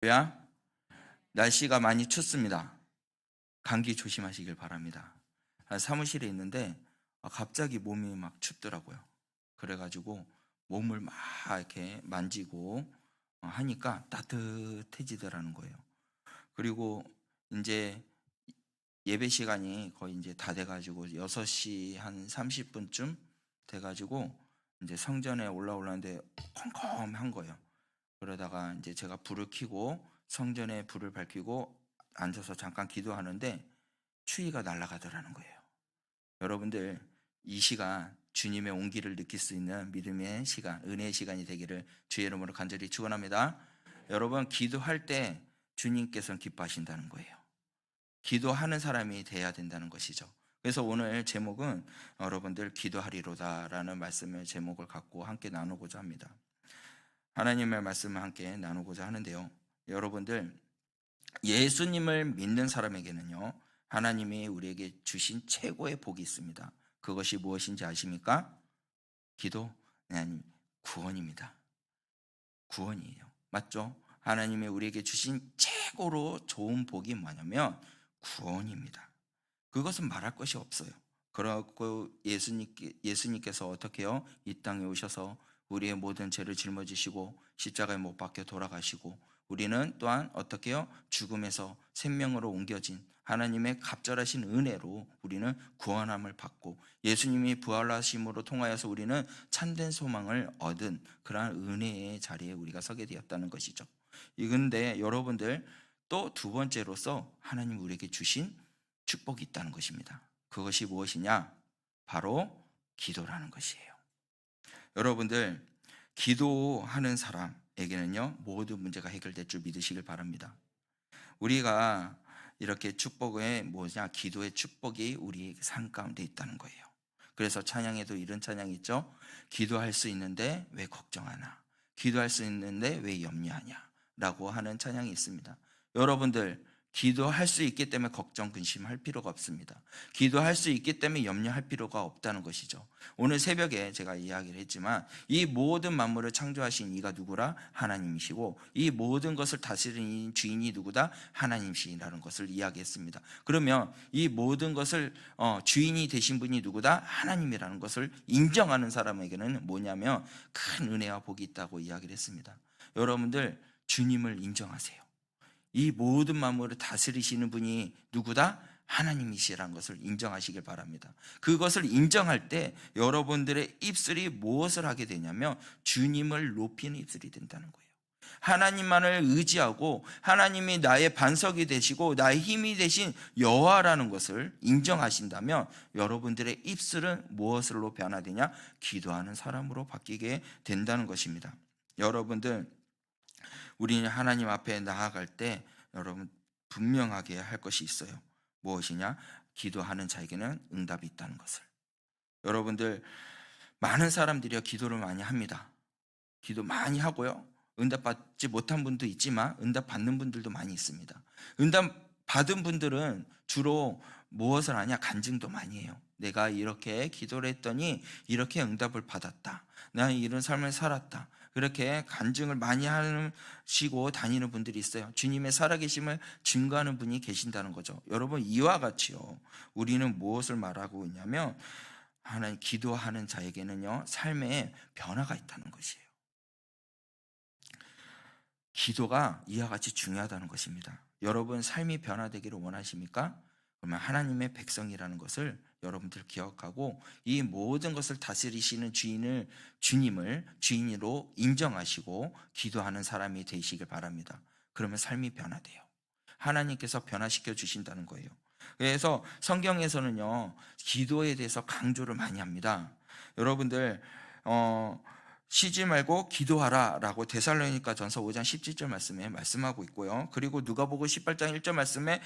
왜야? 날씨가 많이 춥습니다. 감기 조심하시길 바랍니다. 사무실에 있는데 갑자기 몸이 막 춥더라고요. 그래가지고 몸을 막 이렇게 만지고 하니까 따뜻해지더라는 거예요. 그리고 이제 예배 시간이 거의 이제 다 돼가지고 6시 한 30분쯤 돼가지고 이제 성전에 올라오려는데 컴컴한 거예요. 그러다가 이제 제가 불을 켜고 성전에 불을 밝히고 앉아서 잠깐 기도하는데 추위가 날아가더라는 거예요. 여러분들 이 시간 주님의 온기를 느낄 수 있는 믿음의 시간, 은혜의 시간이 되기를 주의 이름으로 간절히 축원합니다. 여러분 기도할 때 주님께서는 기뻐하신다는 거예요. 기도하는 사람이 돼야 된다는 것이죠. 그래서 오늘 제목은 여러분들 기도하리로다라는 말씀을 제목을 갖고 함께 나누고자 합니다. 하나님의 말씀을 함께 나누고자 하는데요. 여러분들 예수님을 믿는 사람에게는요, 하나님이 우리에게 주신 최고의 복이 있습니다. 그것이 무엇인지 아십니까? 기도, 아니, 구원입니다. 구원이에요. 맞죠? 하나님이 우리에게 주신 최고로 좋은 복이 뭐냐면 구원입니다. 그것은 말할 것이 없어요. 그렇고 예수님께서 어떻게 해요? 이 땅에 오셔서 우리의 모든 죄를 짊어지시고 십자가에 못 박혀 돌아가시고 우리는 또한 어떻게 해요? 죽음에서 생명으로 옮겨진 하나님의 갑절하신 은혜로 우리는 구원함을 받고 예수님이 부활하심으로 통하여서 우리는 참된 소망을 얻은 그러한 은혜의 자리에 우리가 서게 되었다는 것이죠. 이건데 여러분들 또 두 번째로서 하나님 우리에게 주신 축복이 있다는 것입니다. 그것이 무엇이냐? 바로 기도라는 것이에요. 여러분들 기도하는 사람에게는요 모든 문제가 해결될 줄 믿으시길 바랍니다. 우리가 이렇게 축복의 기도의 축복이 우리 삶 가운데 있다는 거예요. 그래서 찬양에도 이런 찬양이 있죠. 기도할 수 있는데 왜 걱정하나? 기도할 수 있는데 왜 염려하냐? 라고 하는 찬양이 있습니다. 여러분들 기도할 수 있기 때문에 걱정, 근심할 필요가 없습니다. 기도할 수 있기 때문에 염려할 필요가 없다는 것이죠. 오늘 새벽에 제가 이야기를 했지만 이 모든 만물을 창조하신 이가 누구라? 하나님이시고 이 모든 것을 다스리는 주인이 누구다? 하나님이시라는 것을 이야기했습니다. 그러면 이 모든 것을 주인이 되신 분이 누구다? 하나님이라는 것을 인정하는 사람에게는 뭐냐면 큰 은혜와 복이 있다고 이야기를 했습니다. 여러분들 주님을 인정하세요. 이 모든 만물을 다스리시는 분이 누구다? 하나님이시라는 것을 인정하시길 바랍니다. 그것을 인정할 때 여러분들의 입술이 무엇을 하게 되냐면 주님을 높이는 입술이 된다는 거예요. 하나님만을 의지하고 하나님이 나의 반석이 되시고 나의 힘이 되신 여호와라는 것을 인정하신다면 여러분들의 입술은 무엇으로 변화되냐? 기도하는 사람으로 바뀌게 된다는 것입니다. 여러분들 우리는 하나님 앞에 나아갈 때 여러분 분명하게 할 것이 있어요. 무엇이냐? 기도하는 자에게는 응답이 있다는 것을. 여러분들 많은 사람들이 기도를 많이 합니다. 기도 많이 하고요. 응답받지 못한 분도 있지만 응답받는 분들도 많이 있습니다. 응답받은 분들은 주로 무엇을 하냐? 간증도 많이 해요. 내가 이렇게 기도를 했더니 이렇게 응답을 받았다. 나는 이런 삶을 살았다. 그렇게 간증을 많이 하시고 다니는 분들이 있어요. 주님의 살아계심을 증거하는 분이 계신다는 거죠. 여러분 이와 같이요. 우리는 무엇을 말하고 있냐면 하나님 기도하는 자에게는요 삶에 변화가 있다는 것이에요. 기도가 이와 같이 중요하다는 것입니다. 여러분 삶이 변화되기를 원하십니까? 그러면 하나님의 백성이라는 것을 여러분들 기억하고 이 모든 것을 다스리시는 주님을 주인으로 인정하시고 기도하는 사람이 되시길 바랍니다. 그러면 삶이 변화돼요. 하나님께서 변화시켜 주신다는 거예요. 그래서 성경에서는요 기도에 대해서 강조를 많이 합니다. 여러분들 쉬지 말고 기도하라 라고 데살로니가 전서 5장 17절 말씀에 말씀하고 있고요. 그리고 누가복음 18장 1절 말씀에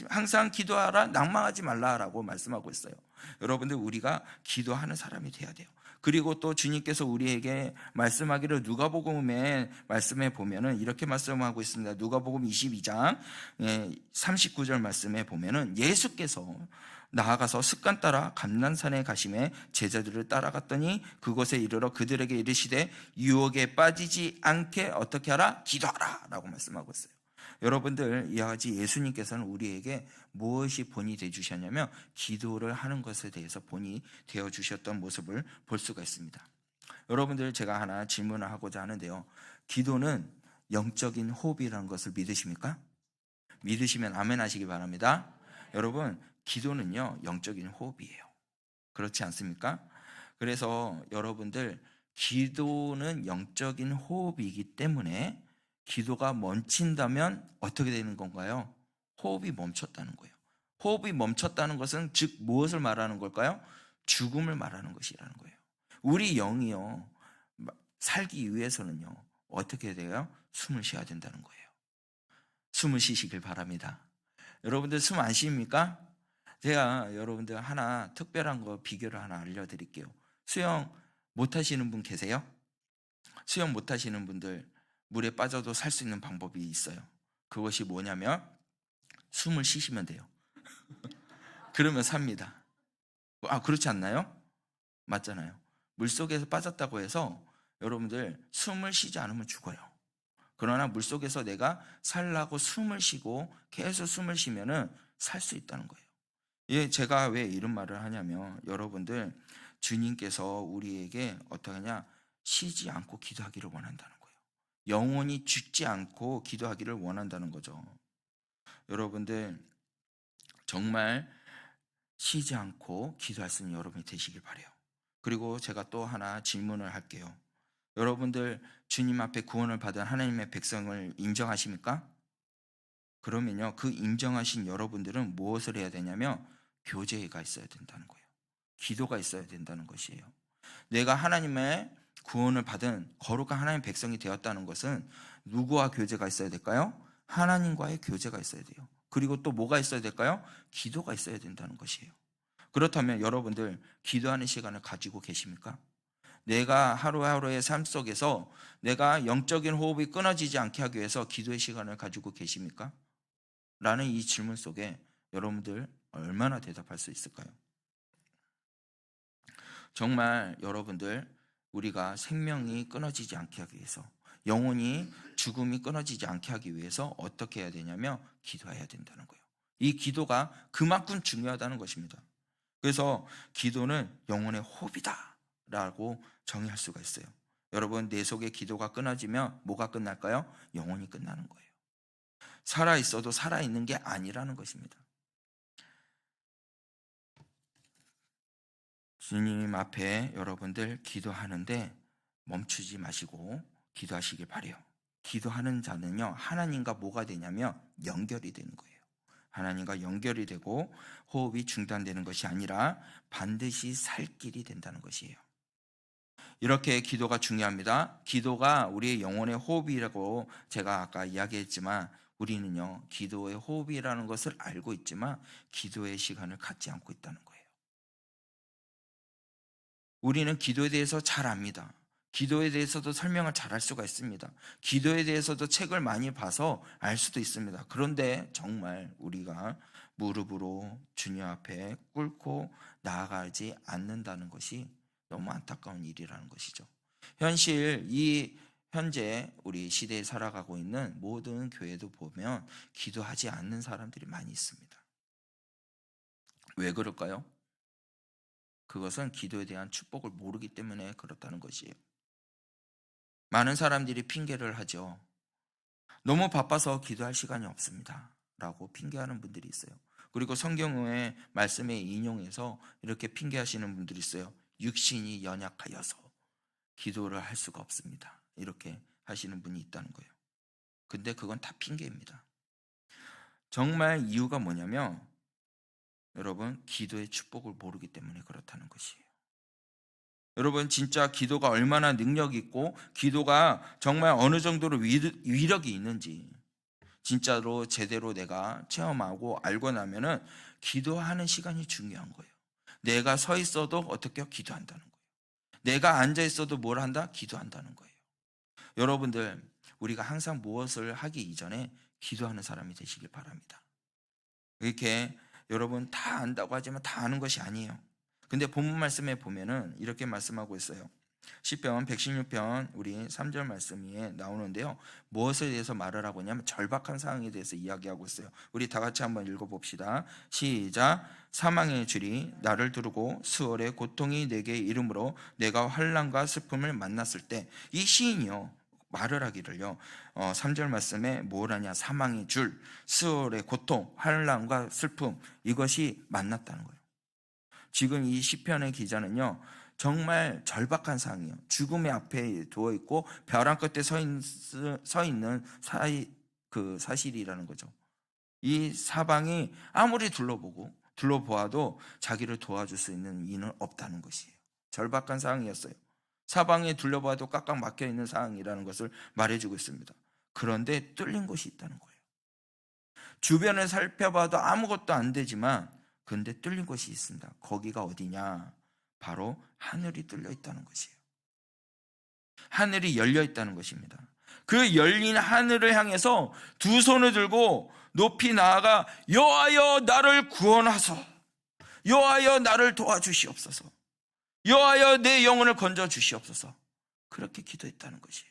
항상 기도하라 낭망하지 말라 라고 말씀하고 있어요. 여러분들 우리가 기도하는 사람이 돼야 돼요. 그리고 또 주님께서 우리에게 말씀하기를 누가복음의 말씀에 보면은 이렇게 말씀하고 있습니다. 누가복음 22장 39절 말씀에 보면은 예수께서 나아가서 습관 따라 감난산에 가심에 제자들을 따라갔더니 그곳에 이르러 그들에게 이르시되 유혹에 빠지지 않게 어떻게 하라? 기도하라 라고 말씀하고 있어요. 여러분들, 이와 같이 예수님께서는 우리에게 무엇이 본이 되어 주셨냐면 기도를 하는 것에 대해서 본이 되어 주셨던 모습을 볼 수가 있습니다. 여러분들, 제가 하나 질문을 하고자 하는데요, 기도는 영적인 호흡이라는 것을 믿으십니까? 믿으시면 아멘 하시기 바랍니다. 여러분, 기도는요 영적인 호흡이에요. 그렇지 않습니까? 그래서 여러분들, 기도는 영적인 호흡이기 때문에 기도가 멈춘다면 어떻게 되는 건가요? 호흡이 멈췄다는 거예요. 호흡이 멈췄다는 것은 즉 무엇을 말하는 걸까요? 죽음을 말하는 것이라는 거예요. 우리 영이요 살기 위해서는요 어떻게 돼요? 숨을 쉬어야 된다는 거예요. 숨을 쉬시길 바랍니다. 여러분들 숨 안 쉬입니까? 제가 여러분들 하나 특별한 거 비결을 하나 알려드릴게요. 수영 못 하시는 분 계세요? 수영 못 하시는 분들, 물에 빠져도 살 수 있는 방법이 있어요. 그것이 뭐냐면 숨을 쉬시면 돼요. 그러면 삽니다. 그렇지 않나요? 맞잖아요. 물속에서 빠졌다고 해서 여러분들 숨을 쉬지 않으면 죽어요. 그러나 물속에서 내가 살라고 숨을 쉬고 계속 숨을 쉬면은 살 수 있다는 거예요. 예, 제가 왜 이런 말을 하냐면 여러분들, 주님께서 우리에게 어떻게 하냐? 쉬지 않고 기도하기를 원한다는 거예요. 영혼이 죽지 않고 기도하기를 원한다는 거죠. 여러분들, 정말 쉬지 않고 기도할 수 있는 여러분이 되시길 바라요. 그리고 제가 또 하나 질문을 할게요. 여러분들, 주님 앞에 구원을 받은 하나님의 백성을 인정하십니까? 그러면요, 그 인정하신 여러분들은 무엇을 해야 되냐면 교제가 있어야 된다는 거예요. 기도가 있어야 된다는 것이에요. 내가 하나님의 구원을 받은 거룩한 하나님의 백성이 되었다는 것은 누구와 교제가 있어야 될까요? 하나님과의 교제가 있어야 돼요. 그리고 또 뭐가 있어야 될까요? 기도가 있어야 된다는 것이에요. 그렇다면 여러분들, 기도하는 시간을 가지고 계십니까? 내가 하루하루의 삶 속에서 내가 영적인 호흡이 끊어지지 않게 하기 위해서 기도의 시간을 가지고 계십니까? 라는 이 질문 속에 여러분들 얼마나 대답할 수 있을까요? 정말 여러분들, 우리가 생명이 끊어지지 않게 하기 위해서, 영혼이 죽음이 끊어지지 않게 하기 위해서 어떻게 해야 되냐면 기도해야 된다는 거예요. 이 기도가 그만큼 중요하다는 것입니다. 그래서 기도는 영혼의 호흡이다 라고 정의할 수가 있어요. 여러분, 내 속에 기도가 끊어지면 뭐가 끝날까요? 영혼이 끝나는 거예요. 살아있어도 살아있는 게 아니라는 것입니다. 주님 앞에 여러분들 기도하는데 멈추지 마시고 기도하시길 바라요. 기도하는 자는요, 하나님과 뭐가 되냐면 연결이 되는 거예요. 하나님과 연결이 되고 호흡이 중단되는 것이 아니라 반드시 살 길이 된다는 것이에요. 이렇게 기도가 중요합니다. 기도가 우리의 영혼의 호흡이라고 제가 아까 이야기했지만 우리는요, 기도의 호흡이라는 것을 알고 있지만 기도의 시간을 갖지 않고 있다는 거예요. 우리는 기도에 대해서 잘 압니다. 기도에 대해서도 설명을 잘 할 수가 있습니다. 기도에 대해서도 책을 많이 봐서 알 수도 있습니다. 그런데 정말 우리가 무릎으로 주님 앞에 꿇고 나아가지 않는다는 것이 너무 안타까운 일이라는 것이죠. 현재 우리 시대에 살아가고 있는 모든 교회도 보면 기도하지 않는 사람들이 많이 있습니다. 왜 그럴까요? 그것은 기도에 대한 축복을 모르기 때문에 그렇다는 것이에요. 많은 사람들이 핑계를 하죠. 너무 바빠서 기도할 시간이 없습니다 라고 핑계하는 분들이 있어요. 그리고 성경의 말씀에 인용해서 이렇게 핑계하시는 분들이 있어요. 육신이 연약하여서 기도를 할 수가 없습니다, 이렇게 하시는 분이 있다는 거예요. 근데 그건 다 핑계입니다. 정말 이유가 뭐냐면 여러분, 기도의 축복을 모르기 때문에 그렇다는 것이에요. 여러분, 진짜 기도가 얼마나 능력이 있고 기도가 정말 어느 정도로 위력이 있는지 진짜로 제대로 내가 체험하고 알고 나면은 기도하는 시간이 중요한 거예요. 내가 서 있어도 어떻게 기도한다는 거예요. 내가 앉아 있어도 뭘 한다? 기도한다는 거예요. 여러분들, 우리가 항상 무엇을 하기 이전에 기도하는 사람이 되시길 바랍니다. 이렇게 여러분 다 안다고 하지만 다 아는 것이 아니에요. 근데 본문 말씀에 보면은 이렇게 말씀하고 있어요. 시편 116편 우리 3절 말씀에 나오는데요. 무엇에 대해서 말을 하고 있냐면 절박한 상황에 대해서 이야기하고 있어요. 우리 다 같이 한번 읽어봅시다. 시작. 사망의 줄이 나를 두르고 수월의 고통이 내게 이름으로 내가 환난과 슬픔을 만났을 때, 이 시인이요 말을 하기를요 3절 말씀에 뭘 하냐, 사망의 줄, 수월의 고통, 환난과 슬픔, 이것이 만났다는 거예요. 지금 이 시편의 기자는요 정말 절박한 상황이에요. 죽음의 앞에 두어 있고 벼랑 끝에 서 있는 그 사실이라는 거죠. 이 사방이 아무리 둘러보아도 자기를 도와줄 수 있는 이는 없다는 것이에요. 절박한 상황이었어요. 사방에 둘러봐도 꽉꽉 막혀 있는 상황이라는 것을 말해주고 있습니다. 그런데 뚫린 곳이 있다는 거예요. 주변을 살펴봐도 아무것도 안 되지만 근데 뚫린 곳이 있습니다. 거기가 어디냐? 바로 하늘이 뚫려 있다는 것이에요. 하늘이 열려 있다는 것입니다. 그 열린 하늘을 향해서 두 손을 들고 높이 나아가 여호와여 나를 구원하소, 여호와여 나를 도와주시옵소서, 여호와여 내 영혼을 건져 주시옵소서, 그렇게 기도했다는 것이에요.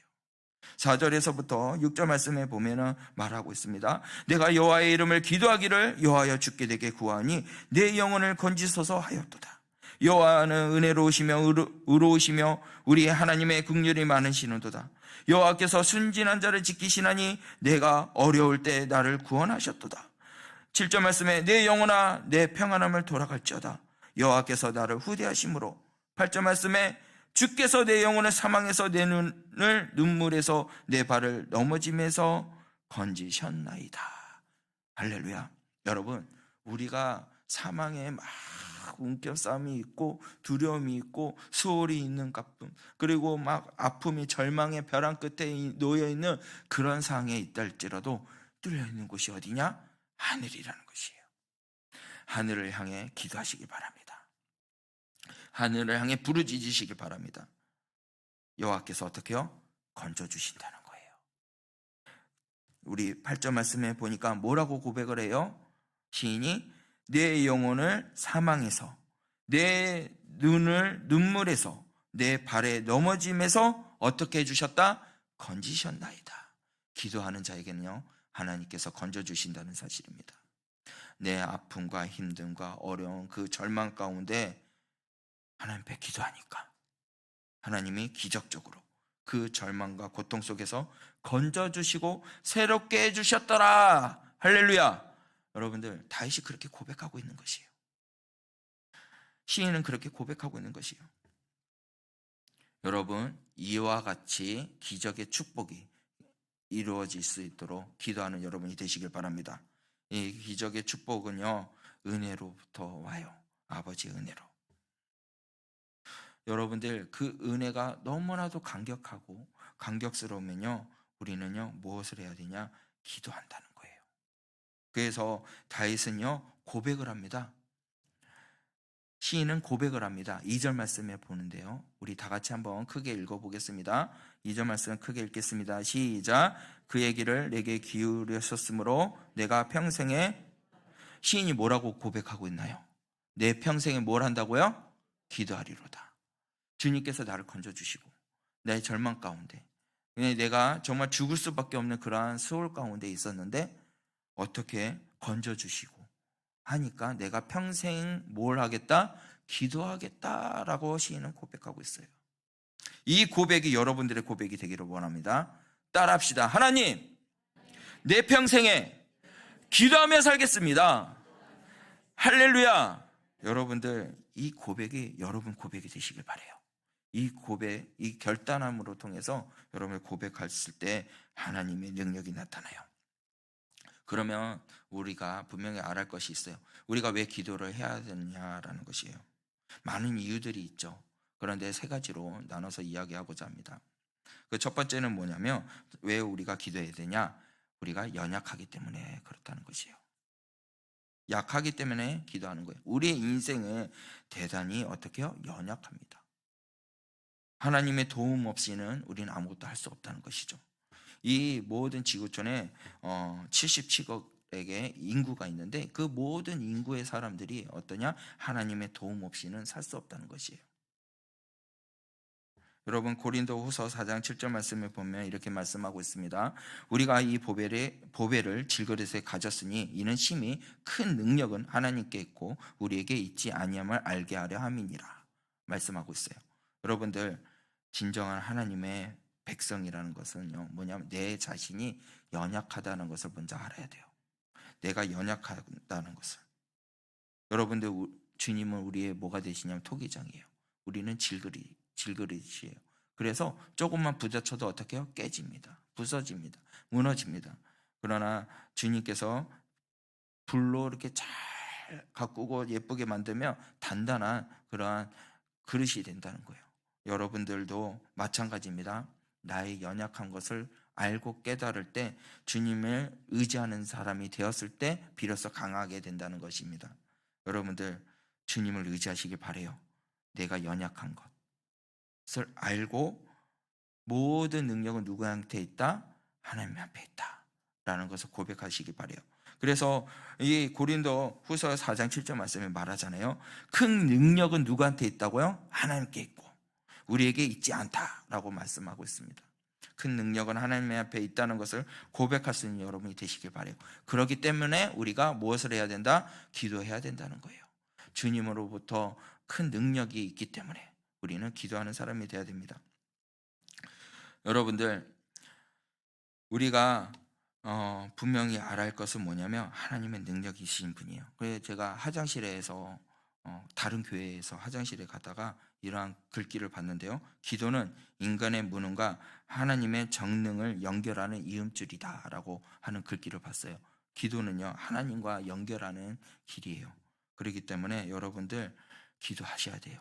4절에서부터 6절 말씀에 보면 말하고 있습니다. 내가 여호와의 이름을 기도하기를 여호와여 주께 내게 구하니 내 영혼을 건지소서 하였도다. 여호와는 은혜로우시며 의로우시며 우리 하나님의 긍휼이 많으시는도다. 여호와께서 순진한 자를 지키시나니 내가 어려울 때 나를 구원하셨도다. 7절 말씀에 내 영혼아 내 평안함을 돌아갈지어다. 여호와께서 나를 후대하심으로. 8절 말씀에 주께서 내 영혼을 사망에서 내 눈을 눈물에서 내 발을 넘어짐에서 건지셨나이다. 할렐루야. 여러분, 우리가 사망에 막 움켜싸움이 있고 두려움이 있고 수월이 있는 가쁨, 그리고 막 아픔이 절망의 벼랑 끝에 놓여있는 그런 상황에 있다 할지라도 뚫려있는 곳이 어디냐? 하늘이라는 것이에요. 하늘을 향해 기도하시기 바랍니다. 하늘을 향해 부르짖으시기 바랍니다. 여호와께서 어떻게 해요? 건져주신다는 거예요. 우리 8절 말씀에 보니까 뭐라고 고백을 해요? 시인이 내 영혼을 사망에서, 내 눈을 눈물에서, 내 발에 넘어짐에서 어떻게 해주셨다? 건지셨나이다. 기도하는 자에게는요 하나님께서 건져주신다는 사실입니다. 내 아픔과 힘듦과 어려운 그 절망 가운데 하나님 앞에 기도하니까 하나님이 기적적으로 그 절망과 고통 속에서 건져주시고 새롭게 해주셨더라. 할렐루야. 여러분들, 다윗이 그렇게 고백하고 있는 것이에요. 시인은 그렇게 고백하고 있는 것이에요. 여러분, 이와 같이 기적의 축복이 이루어질 수 있도록 기도하는 여러분이 되시길 바랍니다. 이 기적의 축복은요 은혜로부터 와요. 아버지의 은혜로. 여러분들, 그 은혜가 너무나도 감격하고 감격스러우면요 우리는요 무엇을 해야 되냐? 기도한다는 거예요. 그래서 다윗은요 고백을 합니다. 시인은 고백을 합니다. 2절 말씀에 보는데요 우리 다 같이 한번 크게 읽어보겠습니다. 2절 말씀 크게 읽겠습니다. 시작. 그 얘기를 내게 기울였었으므로 내가 평생에. 시인이 뭐라고 고백하고 있나요? 내 평생에 뭘 한다고요? 기도하리로다. 주님께서 나를 건져주시고 내 절망 가운데, 내가 정말 죽을 수밖에 없는 그러한 수월 가운데 있었는데 어떻게 건져주시고 하니까 내가 평생 뭘 하겠다? 기도하겠다라고 시인은 고백하고 있어요. 이 고백이 여러분들의 고백이 되기를 원합니다. 따라합시다. 하나님, 내 평생에 기도하며 살겠습니다. 할렐루야. 여러분들, 이 고백이 여러분 고백이 되시길 바라요. 이 고백, 이 결단함으로 통해서 여러분을 고백했을 때 하나님의 능력이 나타나요. 그러면 우리가 분명히 알아할 것이 있어요. 우리가 왜 기도를 해야 되느냐라는 것이에요. 많은 이유들이 있죠. 그런데 세 가지로 나눠서 이야기하고자 합니다. 그 첫 번째는 뭐냐면, 왜 우리가 기도해야 되냐? 우리가 연약하기 때문에 그렇다는 것이에요. 약하기 때문에 기도하는 거예요. 우리의 인생은 대단히 어떻게 해요? 연약합니다. 하나님의 도움 없이는 우리는 아무것도 할 수 없다는 것이죠. 이 모든 지구촌에 77억에게 인구가 있는데 그 모든 인구의 사람들이 어떠냐? 하나님의 도움 없이는 살 수 없다는 것이에요. 여러분 고린도후서 4장 7절 말씀을 보면 이렇게 말씀하고 있습니다. 우리가 이 보배를 질그릇에 가졌으니 이는 심히 큰 능력은 하나님께 있고 우리에게 있지 아니함을 알게 하려 함이니라 말씀하고 있어요. 여러분들 진정한 하나님의 백성이라는 것은요 뭐냐면 내 자신이 연약하다는 것을 먼저 알아야 돼요. 내가 연약하다는 것을. 여러분들 주님은 우리의 뭐가 되시냐면 토기장이에요. 우리는 질그릇이에요. 그래서 조금만 부딪혀도 어떻게 해요? 깨집니다. 부서집니다. 무너집니다. 그러나 주님께서 불로 이렇게 잘 가꾸고 예쁘게 만들면 단단한 그러한 그릇이 된다는 거예요. 여러분들도 마찬가지입니다. 나의 연약한 것을 알고 깨달을 때 주님을 의지하는 사람이 되었을 때 비로소 강하게 된다는 것입니다. 여러분들 주님을 의지하시길 바라요. 내가 연약한 것을 알고 모든 능력은 누구한테 있다? 하나님 앞에 있다 라는 것을 고백하시길 바라요. 그래서 이 고린도 후서 4장 7절 말씀에 말하잖아요. 큰 능력은 누구한테 있다고요? 하나님께 있고 우리에게 있지 않다라고 말씀하고 있습니다. 큰 능력은 하나님 앞에 있다는 것을 고백할 수 있는 여러분이 되시길 바라요. 그렇기 때문에 우리가 무엇을 해야 된다? 기도해야 된다는 거예요. 주님으로부터 큰 능력이 있기 때문에 우리는 기도하는 사람이 되어야 됩니다. 여러분들 우리가 분명히 알아야 할 것은 뭐냐면 하나님의 능력이 있으신 분이에요. 그래서 제가 화장실에서 다른 교회에서 화장실에 가다가 이러한 글귀를 봤는데요. 기도는 인간의 무능과 하나님의 정능을 연결하는 이음줄이다라고 하는 글귀를 봤어요. 기도는요 하나님과 연결하는 길이에요. 그렇기 때문에 여러분들 기도하셔야 돼요.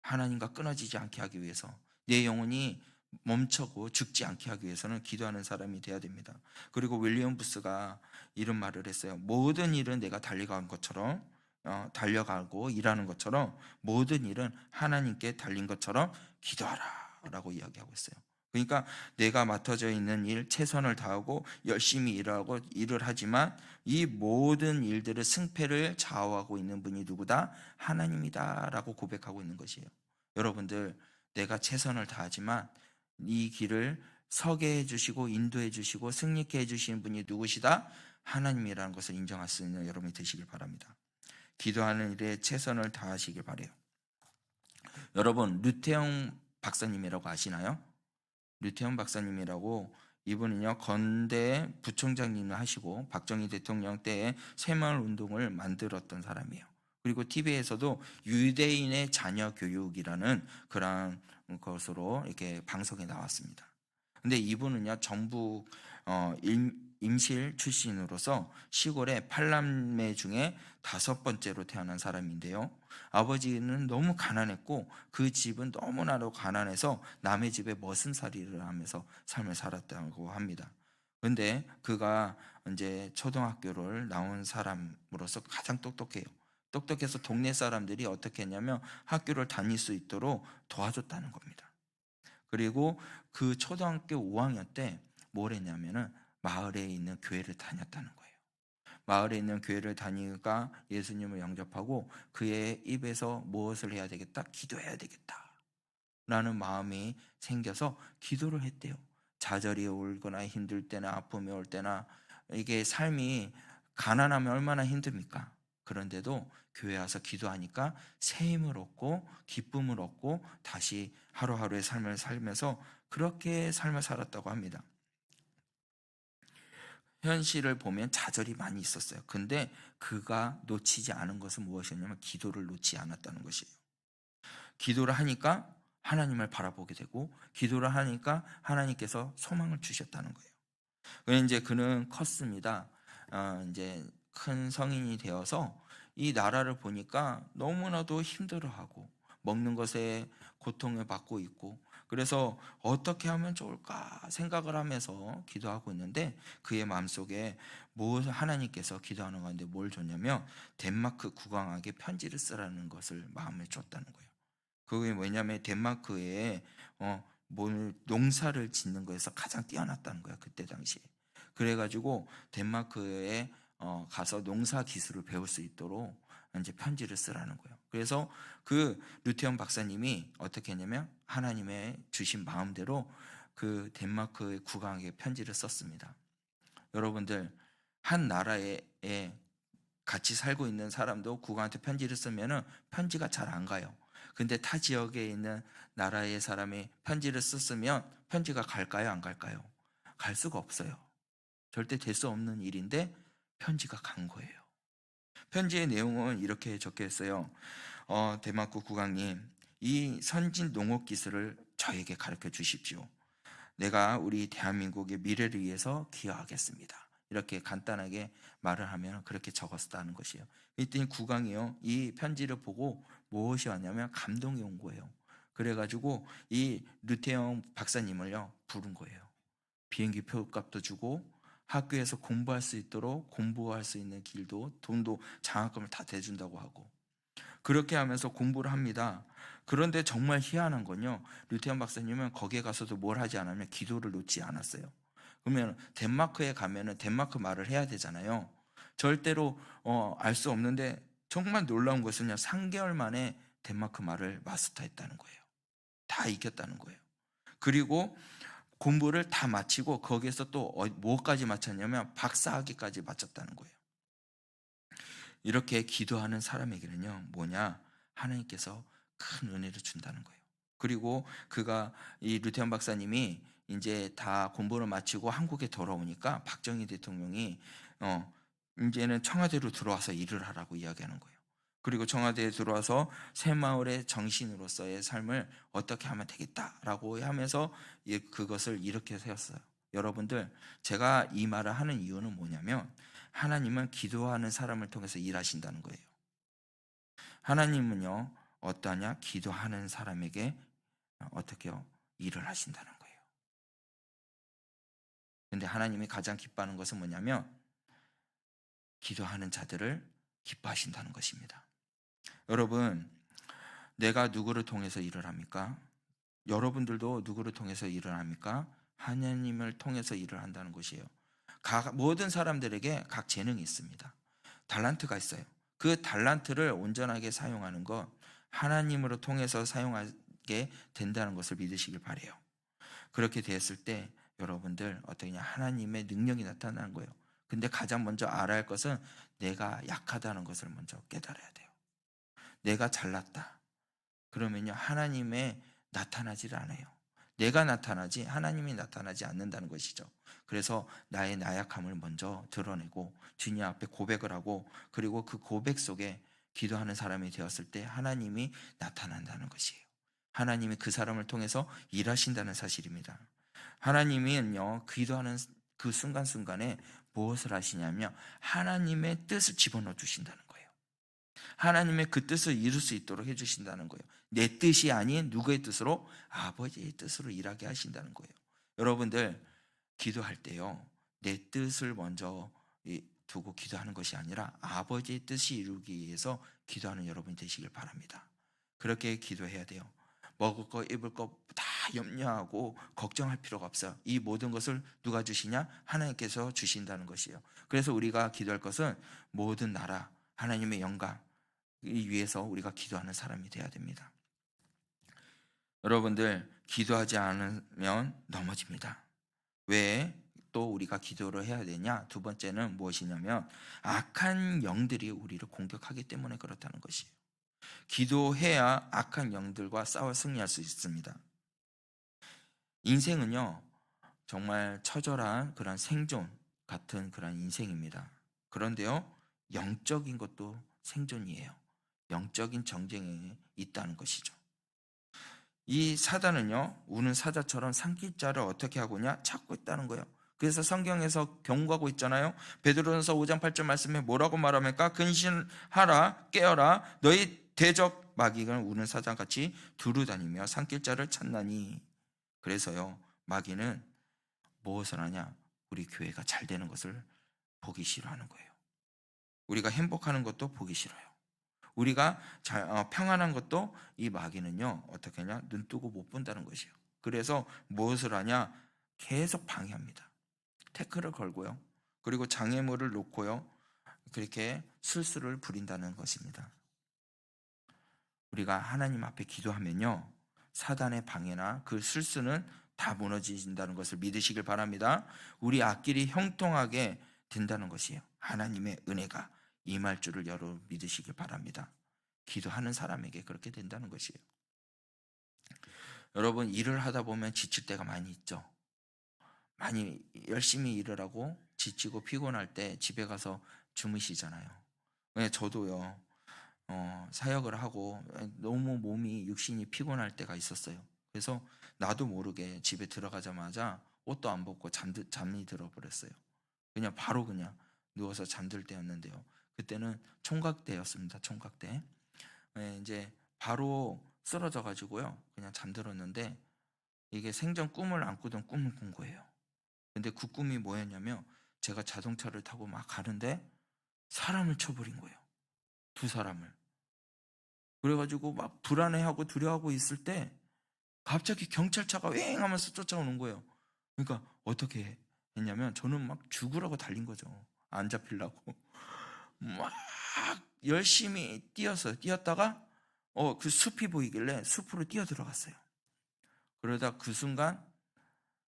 하나님과 끊어지지 않게 하기 위해서 내 영혼이 멈춰고 죽지 않게 하기 위해서는 기도하는 사람이 돼야 됩니다. 그리고 윌리엄 부스가 이런 말을 했어요. 모든 일은 내가 달려간 것처럼 달려가고 일하는 것처럼 모든 일은 하나님께 달린 것처럼 기도하라 라고 이야기하고 있어요. 그러니까 내가 맡아져 있는 일 최선을 다하고 열심히 일하고 일을 하지만 이 모든 일들의 승패를 좌우하고 있는 분이 누구다? 하나님이다 라고 고백하고 있는 것이에요. 여러분들 내가 최선을 다하지만 이 길을 서게 해주시고 인도해 주시고 승리케 해주시는 분이 누구시다? 하나님이라는 것을 인정할 수 있는 여러분이 되시길 바랍니다. 기도하는 일에 최선을 다하시길 바라요. 여러분 류태영 박사님이라고 아시나요? 류태영 박사님이라고 이분은요 건대 부총장님을 하시고 박정희 대통령 때에 새마을운동을 만들었던 사람이에요. 그리고 TV에서도 유대인의 자녀 교육이라는 그런 것으로 이렇게 방송에 나왔습니다. 근데 이분은요 전북 임실 출신으로서 시골의 8남매 중에 5번째로 태어난 사람인데요. 아버지는 너무 가난했고 그 집은 너무나도 가난해서 남의 집에 머슴살이를 하면서 삶을 살았다고 합니다. 근데 그가 이제 초등학교를 나온 사람으로서 가장 똑똑해요. 똑똑해서 동네 사람들이 어떻게 했냐면 학교를 다닐 수 있도록 도와줬다는 겁니다. 그리고 그 초등학교 5학년 때 뭘 했냐면은 마을에 있는 교회를 다녔다는 거예요. 마을에 있는 교회를 다니니까 예수님을 영접하고 그의 입에서 무엇을 해야 되겠다? 기도해야 되겠다 라는 마음이 생겨서 기도를 했대요. 좌절이 오거나 힘들 때나 아픔이 올 때나 이게 삶이 가난하면 얼마나 힘듭니까? 그런데도 교회 와서 기도하니까 새 힘을 얻고 기쁨을 얻고 다시 하루하루의 삶을 살면서 그렇게 삶을 살았다고 합니다. 현실을 보면 좌절이 많이 있었어요. 근데 그가 놓치지 않은 것은 무엇이었냐면 기도를 놓지 않았다는 것이에요. 기도를 하니까 하나님을 바라보게 되고 기도를 하니까 하나님께서 소망을 주셨다는 거예요. 그래서 이제 그는 컸습니다. 이제 큰 성인이 되어서 이 나라를 보니까 너무나도 힘들어하고 먹는 것에 고통을 받고 있고 그래서 어떻게 하면 좋을까 생각을 하면서 기도하고 있는데 그의 마음속에 하나님께서 기도하는 가운데 뭘 줬냐면 덴마크 국왕에게 편지를 쓰라는 것을 마음에 줬다는 거예요. 그게 뭐냐면 덴마크에 농사를 짓는 거에서 가장 뛰어났다는 거야, 그때 당시에. 그래가지고 덴마크에 가서 농사 기술을 배울 수 있도록 이제 편지를 쓰라는 거예요. 그래서 그 루테온 박사님이 어떻게 했냐면 하나님의 주신 마음대로 그 덴마크의 국왕에게 편지를 썼습니다. 여러분들, 한 나라에 같이 살고 있는 사람도 국왕한테 편지를 쓰면은 편지가 잘 안 가요. 근데 타 지역에 있는 나라의 사람이 편지를 썼으면 편지가 갈까요, 안 갈까요? 갈 수가 없어요. 절대 될 수 없는 일인데 편지가 간 거예요. 편지의 내용은 이렇게 적혀 있어요. 덴마크 국왕님, 이 선진 농업 기술을 저에게 가르쳐 주십시오. 내가 우리 대한민국의 미래를 위해서 기여하겠습니다. 이렇게 간단하게 말을 하면 그렇게 적었다는 것이에요. 이때 국왕이요, 이 편지를 보고 무엇이 왔냐면 감동이 온 거예요. 그래가지고 이 르테옹 박사님을요 부른 거예요. 비행기 표값도 주고 학교에서 공부할 수 있도록 공부할 수 있는 길도, 돈도, 장학금을 다 대준다고 하고, 그렇게 하면서 공부를 합니다. 그런데 정말 희한한 건요, 류태현 박사님은 거기에 가서도 뭘 하지 않으면 기도를 놓지 않았어요. 그러면 덴마크에 가면은 덴마크 말을 해야 되잖아요. 절대로 알 수 없는데 정말 놀라운 것은요, 3개월 만에 덴마크 말을 마스터했다는 거예요. 다 익혔다는 거예요. 그리고 공부를 다 마치고 거기에서 또 뭐까지 마쳤냐면 박사학위까지 마쳤다는 거예요. 이렇게 기도하는 사람에게는요, 뭐냐, 하나님께서 큰 은혜를 준다는 거예요. 그리고 그가, 이 류태현 박사님이 이제 다 공부를 마치고 한국에 돌아오니까 박정희 대통령이 이제는 청와대로 들어와서 일을 하라고 이야기하는 거예요. 그리고 청와대에 들어와서 새마을의 정신으로서의 삶을 어떻게 하면 되겠다라고 하면서 그것을 이렇게 세웠어요. 여러분들, 제가 이 말을 하는 이유는 뭐냐면 하나님은 기도하는 사람을 통해서 일하신다는 거예요. 하나님은요, 어떠하냐? 기도하는 사람에게 어떻게요? 일을 하신다는 거예요. 근데 하나님이 가장 기뻐하는 것은 뭐냐면 기도하는 자들을 기뻐하신다는 것입니다. 여러분, 내가 누구를 통해서 일을 합니까? 여러분들도 누구를 통해서 일을 합니까? 하나님을 통해서 일을 한다는 것이에요. 모든 사람들에게 각 재능이 있습니다. 달란트가 있어요. 그 달란트를 온전하게 사용하는 것, 하나님으로 통해서 사용하게 된다는 것을 믿으시길 바라요. 그렇게 되었을 때 여러분들 어떠냐, 하나님의 능력이 나타나는 거예요. 근데 가장 먼저 알아야 할 것은 내가 약하다는 것을 먼저 깨달아야 돼요. 내가 잘났다. 그러면요, 하나님의 나타나지를 않아요. 내가 나타나지 하나님이 나타나지 않는다는 것이죠. 그래서 나의 나약함을 먼저 드러내고 주님 앞에 고백을 하고, 그리고 그 고백 속에 기도하는 사람이 되었을 때 하나님이 나타난다는 것이에요. 하나님이 그 사람을 통해서 일하신다는 사실입니다. 하나님은요, 기도하는 그 순간순간에 무엇을 하시냐면 하나님의 뜻을 집어넣어 주신다는 거예요. 하나님의 그 뜻을 이룰 수 있도록 해주신다는 거예요. 내 뜻이 아닌 누구의 뜻으로? 아버지의 뜻으로 일하게 하신다는 거예요. 여러분들, 기도할 때요, 내 뜻을 먼저 두고 기도하는 것이 아니라 아버지의 뜻이 이루기 위해서 기도하는 여러분이 되시길 바랍니다. 그렇게 기도해야 돼요. 먹을 거 입을 거 다 염려하고 걱정할 필요가 없어요. 이 모든 것을 누가 주시냐? 하나님께서 주신다는 것이에요. 그래서 우리가 기도할 것은 모든 나라 하나님의 영광 위해서 우리가 기도하는 사람이 되어야 됩니다. 여러분들, 기도하지 않으면 넘어집니다. 왜 또 우리가 기도를 해야 되냐? 두 번째는 무엇이냐면 악한 영들이 우리를 공격하기 때문에 그렇다는 것이에요. 기도해야 악한 영들과 싸워 승리할 수 있습니다. 인생은요, 정말 처절한 그런 생존 같은 그런 인생입니다. 그런데요, 영적인 것도 생존이에요. 영적인 정쟁에 있다는 것이죠. 이 사단은요, 우는 사자처럼 삼킬자를 어떻게 하고냐? 찾고 있다는 거예요. 그래서 성경에서 경고하고 있잖아요. 베드로전서 5장 8절 말씀에 뭐라고 말합니까? 근신하라, 깨어라, 너희 대적 마귀는 우는 사자같이 두루다니며 삼킬자를 찾나니. 그래서요, 마귀는 무엇을 하냐? 우리 교회가 잘 되는 것을 보기 싫어하는 거예요. 우리가 행복하는 것도 보기 싫어요. 우리가 평안한 것도 이 마귀는요 어떻게 하냐, 눈 뜨고 못 본다는 것이에요. 그래서 무엇을 하냐, 계속 방해합니다. 태클을 걸고요, 그리고 장애물을 놓고요, 그렇게 술수를 부린다는 것입니다. 우리가 하나님 앞에 기도하면요 사단의 방해나 그 술수는 다 무너진다는 것을 믿으시길 바랍니다. 우리 앞길이 형통하게 된다는 것이에요. 하나님의 은혜가 임할 줄을 여러분 믿으시길 바랍니다. 기도하는 사람에게 그렇게 된다는 것이에요. 여러분, 일을 하다 보면 지칠 때가 많이 있죠. 많이 열심히 일을 하고 지치고 피곤할 때 집에 가서 주무시잖아요. 네, 저도요 사역을 하고 너무 몸이 육신이 피곤할 때가 있었어요. 그래서 나도 모르게 집에 들어가자마자 옷도 안 벗고 잠이 들어버렸어요. 그냥 바로 그냥 누워서 잠들 때였는데요. 그때는 총각때였습니다. 총각때. 이제 바로 쓰러져 가지고요 그냥 잠들었는데, 이게 생전 꿈을 안 꾸던 꿈을 꾼 거예요. 근데 그 꿈이 뭐였냐면, 제가 자동차를 타고 막 가는데 사람을 쳐버린 거예요. 두 사람을. 그래가지고 막 불안해하고 두려워하고 있을 때 갑자기 경찰차가 왱 하면서 쫓아오는 거예요. 그러니까 어떻게 했냐면, 저는 막 죽으라고 달린 거죠. 안 잡히려고. 막 열심히 뛰었다가 그 숲이 보이길래 숲으로 뛰어 들어갔어요. 그러다 그 순간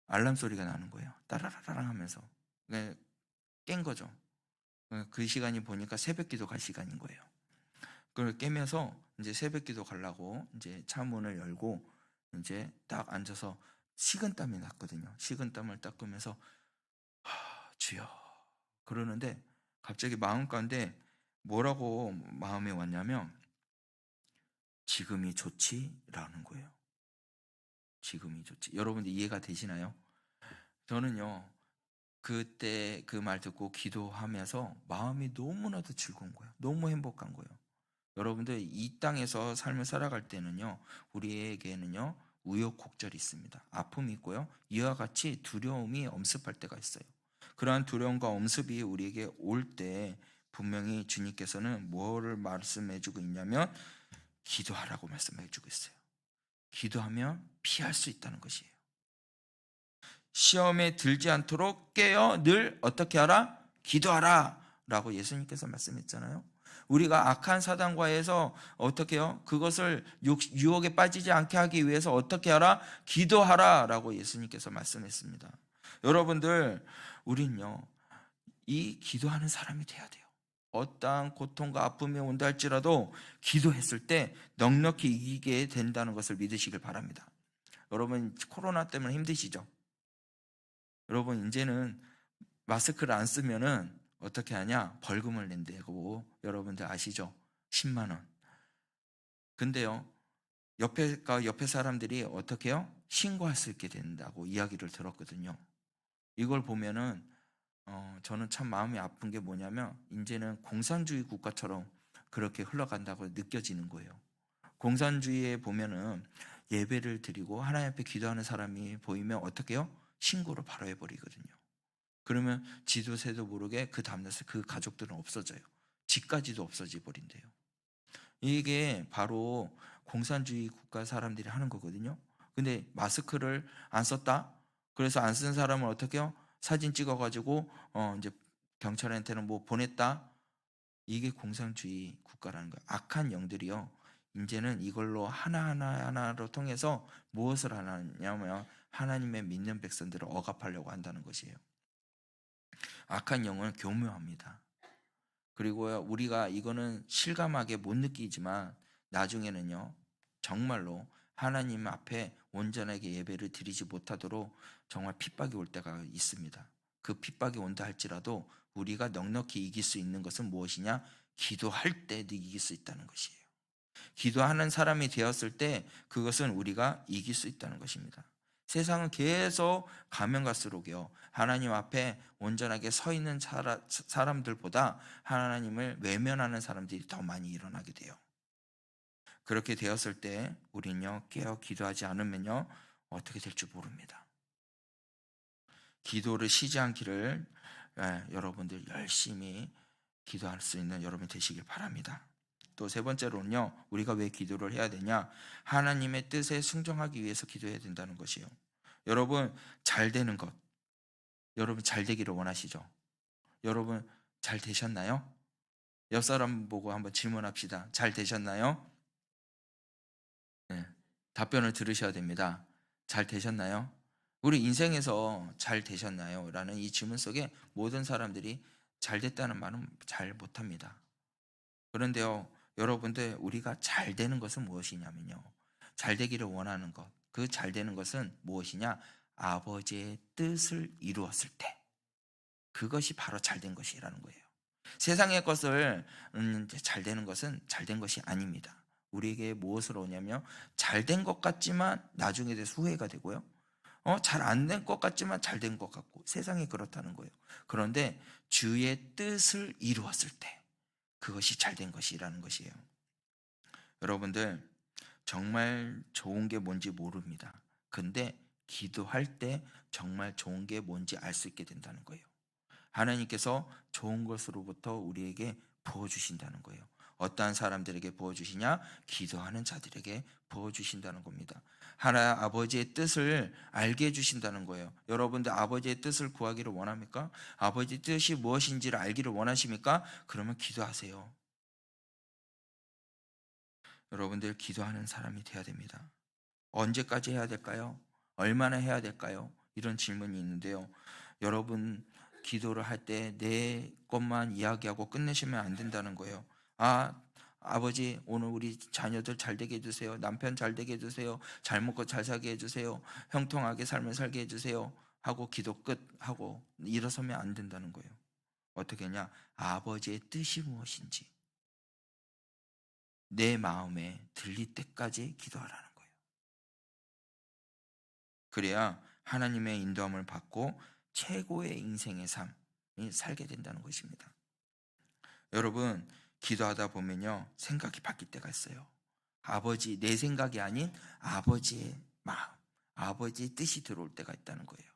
알람 소리가 나는 거예요. 따라라랑 하면서. 깬 거죠. 그 시간이 보니까 새벽기도 갈 시간인 거예요. 그걸 깨면서 이제 새벽기도 가려고 이제 차 문을 열고 이제 딱 앉아서 식은땀이 났거든요. 식은땀을 닦으면서 주여 그러는데, 갑자기 마음 가운데 뭐라고 마음에 왔냐면, 지금이 좋지라는 거예요. 지금이 좋지. 여러분들 이해가 되시나요? 저는요 그때 그 말 듣고 기도하면서 마음이 너무나도 즐거운 거예요. 너무 행복한 거예요. 여러분들 이 땅에서 삶을 살아갈 때는요 우리에게는요 우여곡절이 있습니다. 아픔이 있고요, 이와 같이 두려움이 엄습할 때가 있어요. 그러한 두려움과 엄습이 우리에게 올 때 분명히 주님께서는 뭐를 말씀해 주고 있냐면, 기도하라고 말씀해 주고 있어요. 기도하면 피할 수 있다는 것이에요. 시험에 들지 않도록 깨어 늘 어떻게 하라? 기도하라 라고 예수님께서 말씀했잖아요. 우리가 악한 사단과에서 어떻게 해요? 그것을 유혹에 빠지지 않게 하기 위해서 어떻게 하라? 기도하라 라고 예수님께서 말씀했습니다. 여러분들, 우린요 이 기도하는 사람이 돼야 돼요. 어떠한 고통과 아픔이 온다 할지라도 기도했을 때 넉넉히 이기게 된다는 것을 믿으시길 바랍니다. 여러분, 코로나 때문에 힘드시죠? 여러분, 이제는 마스크를 안 쓰면은 어떻게 하냐? 벌금을 낸다고 여러분들 아시죠? 10만 원. 근데요 옆에 사람들이 어떻게 해요? 신고할 수 있게 된다고 이야기를 들었거든요. 이걸 보면은 저는 참 마음이 아픈 게 뭐냐면, 이제는 공산주의 국가처럼 그렇게 흘러간다고 느껴지는 거예요. 공산주의에 보면은 예배를 드리고 하나님 앞에 기도하는 사람이 보이면 어떻게 해요? 신고를 바로 해버리거든요. 그러면 지도 새도 모르게 그 다음날 그 가족들은 없어져요. 집까지도 없어져 버린대요. 이게 바로 공산주의 국가 사람들이 하는 거거든요. 근데 마스크를 안 썼다? 그래서 안 쓴 사람을 어떻게 해요? 사진 찍어가지고 이제 경찰한테는 뭐 보냈다? 이게 공산주의 국가라는 거예요. 악한 영들이요 이제는 이걸로 하나로 통해서 무엇을 하냐면, 하나님의 믿는 백성들을 억압하려고 한다는 것이에요. 악한 영은 교묘합니다. 그리고 우리가 이거는 실감하게 못 느끼지만 나중에는요 정말로 하나님 앞에 온전하게 예배를 드리지 못하도록 정말 핍박이 올 때가 있습니다. 그 핍박이 온다 할지라도 우리가 넉넉히 이길 수 있는 것은 무엇이냐? 기도할 때 이길 수 있다는 것이에요. 기도하는 사람이 되었을 때 그것은 우리가 이길 수 있다는 것입니다. 세상은 계속 가면 갈수록요 하나님 앞에 온전하게 서 있는 사람들보다 하나님을 외면하는 사람들이 더 많이 일어나게 돼요. 그렇게 되었을 때 우리는요 깨어 기도하지 않으면요 어떻게 될지 모릅니다. 기도를 쉬지 않기를 여러분들 열심히 기도할 수 있는 여러분 되시길 바랍니다. 또 세 번째로는요, 우리가 왜 기도를 해야 되냐? 하나님의 뜻에 순종하기 위해서 기도해야 된다는 것이요. 여러분, 잘 되는 것, 여러분 잘 되기를 원하시죠? 여러분 잘 되셨나요? 옆 사람 보고 한번 질문합시다. 잘 되셨나요? 네, 답변을 들으셔야 됩니다. 잘 되셨나요? 우리 인생에서 잘 되셨나요? 라는 이 질문 속에 모든 사람들이 잘 됐다는 말은 잘 못합니다. 그런데요, 여러분들, 우리가 잘 되는 것은 무엇이냐면요, 잘 되기를 원하는 것, 그 잘 되는 것은 무엇이냐? 아버지의 뜻을 이루었을 때, 그것이 바로 잘 된 것이라는 거예요. 세상의 것을 잘 되는 것은 잘 된 것이 아닙니다. 우리에게 무엇을 오냐면, 잘 된 것 같지만 나중에 대해서 후회가 되고요, 잘 안 된 것 같지만 잘 된 것 같고, 세상이 그렇다는 거예요. 그런데 주의 뜻을 이루었을 때, 그것이 잘 된 것이라는 것이에요. 여러분들, 정말 좋은 게 뭔지 모릅니다. 근데 기도할 때 정말 좋은 게 뭔지 알 수 있게 된다는 거예요. 하나님께서 좋은 것으로부터 우리에게 부어주신다는 거예요. 어떠한 사람들에게 부어주시냐? 기도하는 자들에게 부어주신다는 겁니다. 하나 아버지의 뜻을 알게 해주신다는 거예요. 여러분들 아버지의 뜻을 구하기를 원합니까? 아버지의 뜻이 무엇인지를 알기를 원하십니까? 그러면 기도하세요. 여러분들 기도하는 사람이 돼야 됩니다. 언제까지 해야 될까요? 얼마나 해야 될까요? 이런 질문이 있는데요. 여러분, 기도를 할 때 내 것만 이야기하고 끝내시면 안 된다는 거예요. 아버지, 오늘 우리 자녀들 잘 되게 해주세요. 남편 잘 되게 해주세요. 잘 먹고 잘 살게 해주세요. 형통하게 삶을 살게 해주세요. 하고 기도 끝 하고 일어서면 안 된다는 거예요. 어떻게 하냐? 아버지의 뜻이 무엇인지 내 마음에 들릴 때까지 기도하라는 거예요. 그래야 하나님의 인도함을 받고 최고의 인생의 삶이 살게 된다는 것입니다. 여러분, 기도하다 보면요, 생각이 바뀔 때가 있어요. 아버지, 내 생각이 아닌 아버지의 마음, 아버지의 뜻이 들어올 때가 있다는 거예요.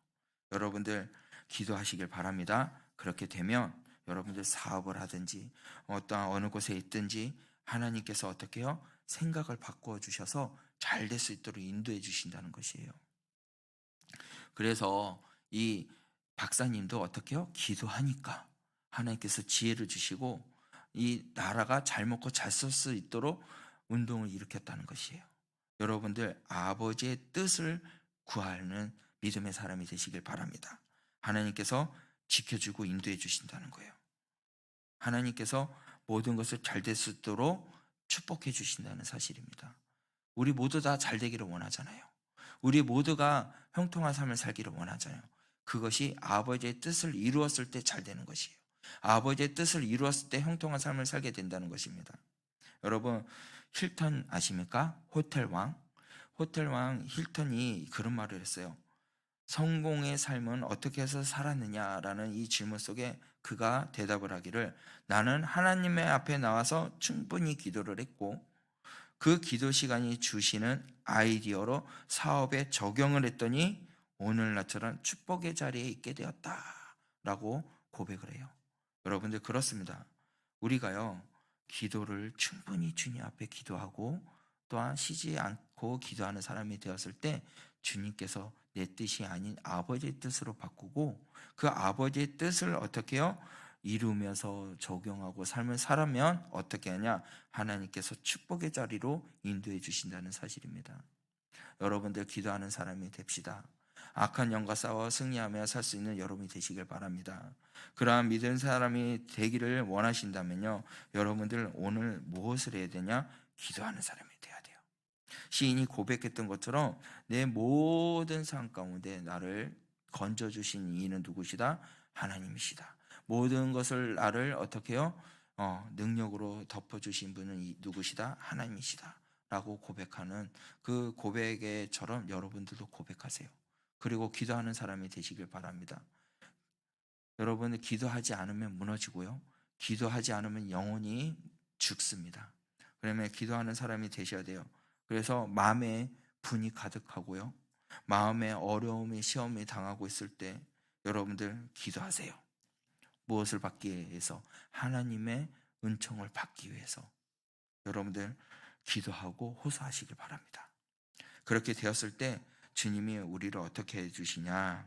여러분들 기도하시길 바랍니다. 그렇게 되면 여러분들 사업을 하든지 어떠한 어느 곳에 있든지 하나님께서 어떻게 해요? 생각을 바꾸어 주셔서 잘 될 수 있도록 인도해 주신다는 것이에요. 그래서 이 박사님도 어떻게 해요? 기도하니까 하나님께서 지혜를 주시고 이 나라가 잘 먹고 잘 쓸 수 있도록 운동을 일으켰다는 것이에요. 여러분들 아버지의 뜻을 구하는 믿음의 사람이 되시길 바랍니다. 하나님께서 지켜주고 인도해 주신다는 거예요. 하나님께서 모든 것을 잘 될 수 있도록 축복해 주신다는 사실입니다. 우리 모두 다 잘 되기를 원하잖아요. 우리 모두가 형통한 삶을 살기를 원하잖아요. 그것이 아버지의 뜻을 이루었을 때 잘 되는 것이에요. 아버지의 뜻을 이루었을 때 형통한 삶을 살게 된다는 것입니다. 여러분, 힐턴 아십니까? 호텔왕 힐턴이 그런 말을 했어요. 성공의 삶은 어떻게 해서 살았느냐라는 이 질문 속에 그가 대답을 하기를, 나는 하나님의 앞에 나와서 충분히 기도를 했고 그 기도 시간이 주시는 아이디어로 사업에 적용을 했더니 오늘 나처럼 축복의 자리에 있게 되었다라고 고백을 해요. 여러분들, 그렇습니다. 우리가요, 기도를 충분히 주님 앞에 기도하고 또한 쉬지 않고 기도하는 사람이 되었을 때 주님께서 내 뜻이 아닌 아버지의 뜻으로 바꾸고 그 아버지의 뜻을 어떻게 해요? 이루면서 적용하고 삶을 살아면 어떻게 하냐? 하나님께서 축복의 자리로 인도해 주신다는 사실입니다. 여러분들 기도하는 사람이 됩시다. 악한 영과 싸워 승리하며 살 수 있는 여러분이 되시길 바랍니다. 그러한 믿는 사람이 되기를 원하신다면요, 여러분들 오늘 무엇을 해야 되냐? 기도하는 사람이 돼야 돼요. 시인이 고백했던 것처럼 내 모든 상황 가운데 나를 건져주신 이는 누구시다? 하나님이시다. 모든 것을 나를 어떻게 해요? 능력으로 덮어주신 분은 누구시다? 하나님이시다 라고 고백하는 그 고백에처럼 여러분들도 고백하세요. 그리고 기도하는 사람이 되시길 바랍니다. 여러분은 기도하지 않으면 무너지고요, 기도하지 않으면 영혼이 죽습니다. 그러면 기도하는 사람이 되셔야 돼요. 그래서 마음에 분이 가득하고요, 마음에 어려움이 시험이 당하고 있을 때 여러분들 기도하세요. 무엇을 받기 위해서? 하나님의 은총을 받기 위해서. 여러분들 기도하고 호소하시길 바랍니다. 그렇게 되었을 때 주님이 우리를 어떻게 해주시냐?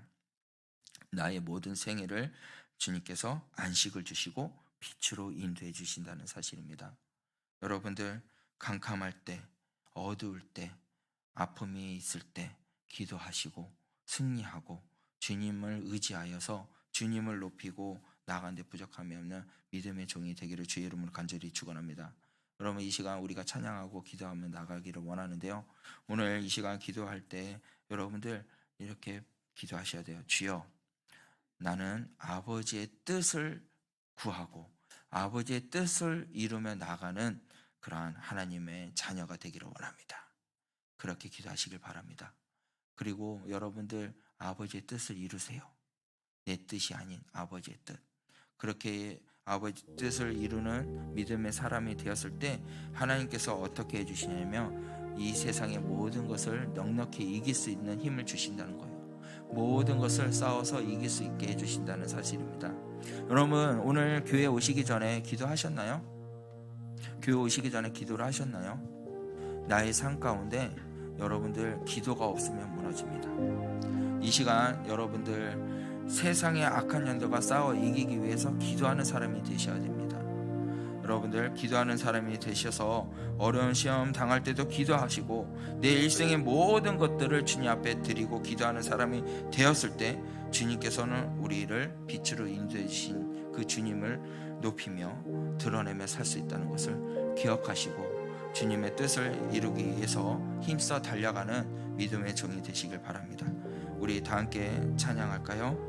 나의 모든 생애를 주님께서 안식을 주시고 빛으로 인도해 주신다는 사실입니다. 여러분들 캄캄할 때, 어두울 때, 아픔이 있을 때 기도하시고 승리하고 주님을 의지하여서 주님을 높이고 나아간 데 부족함이 없는 믿음의 종이 되기를 주의 이름으로 간절히 축원합니다. 여러분 이 시간 우리가 찬양하고 기도하며 나가기를 원하는데요. 오늘 이 시간 기도할 때 여러분들 이렇게 기도하셔야 돼요. 주여, 나는 아버지의 뜻을 구하고 아버지의 뜻을 이루며 나가는 그러한 하나님의 자녀가 되기를 원합니다. 그렇게 기도하시길 바랍니다. 그리고 여러분들 아버지의 뜻을 이루세요. 내 뜻이 아닌 아버지의 뜻. 그렇게 아버지 뜻을 이루는 믿음의 사람이 되었을 때 하나님께서 어떻게 해주시냐면 이 세상의 모든 것을 넉넉히 이길 수 있는 힘을 주신다는 거예요. 모든 것을 싸워서 이길 수 있게 해주신다는 사실입니다. 여러분 오늘 교회 오시기 전에 기도하셨나요? 교회 오시기 전에 기도를 하셨나요? 나의 삶 가운데 여러분들 기도가 없으면 무너집니다. 이 시간 여러분들 세상의 악한 년들과 싸워 이기기 위해서 기도하는 사람이 되셔야 됩니다. 여러분들 기도하는 사람이 되셔서 어려운 시험 당할 때도 기도하시고 내 일생의 모든 것들을 주님 앞에 드리고 기도하는 사람이 되었을 때 주님께서는 우리를 빛으로 인도해 주신 그 주님을 높이며 드러내며 살 수 있다는 것을 기억하시고 주님의 뜻을 이루기 위해서 힘써 달려가는 믿음의 종이 되시길 바랍니다. 우리 다 함께 찬양할까요?